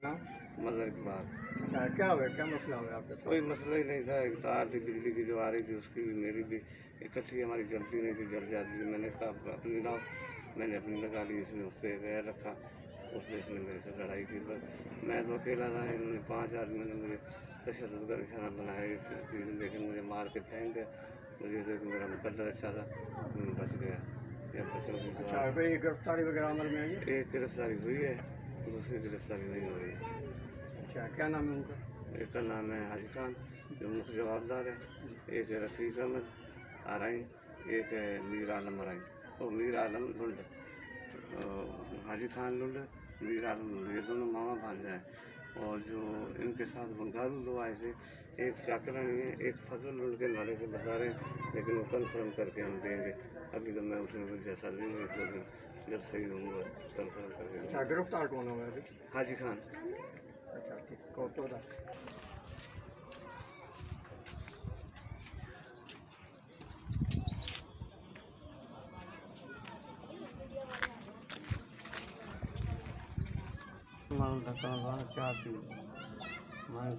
हाँ? मज़र के बाद। अच्छा, क्या हुआ, क्या मसला हुआ आपके साथ? कोई मसला ही नहीं था, एक तार थी बिजली की जो आ रही थी, उसकी भी मेरी भी इकट्ठी हमारी जलती नहीं थी, जल जाती थी। मैंने कहा अपनी लाओ, मैंने अपनी लगा ली, इसने उस पर गैर रखा, उसने इसने मेरे से लड़ाई की। बस मैं तो अकेला था, इन्होंने 5 आदमियों ने मुझे तशद्दुद का निशाना बनाया इस चीज़, लेकिन मुझे मार के फेंक गए। मुझे तो मेरा मुकद्दर अच्छा था, मैं बच गया। या बच्चों की दुआ अच्छा, से कोई गिरफ्तारी वगैरह अमल में आई है? एक गिरफ्तारी हुई है, दूसरी गिरफ्तारी नहीं हो रही। अच्छा, क्या नाम है उनका? एक का नाम है हाजी खान, जो मुख्य जवाबदार है, एक है रफ़ीक अहमद आरई, एक है मीर आलम आरई, और मीर आलम लुंड, हाजी खान लुंड, मीर आलम लुंड, ये दोनों मामा भांजा हैं। और जो इनके साथ बंगारू दो आए थे, एक चाकरानी है, एक फजल लुंड के नाले से बता रहे हैं, लेकिन वो कन्फर्म करके हम देंगे। अभी तो मैं उसमें कुछ जैसा नहीं हूँ, तो जब सही होंगे कन्फर्म करके। अच्छा, गिरफ्तार कौन हुआ अभी? हाजी खान। अच्छा, ठीक, कौन था? क्या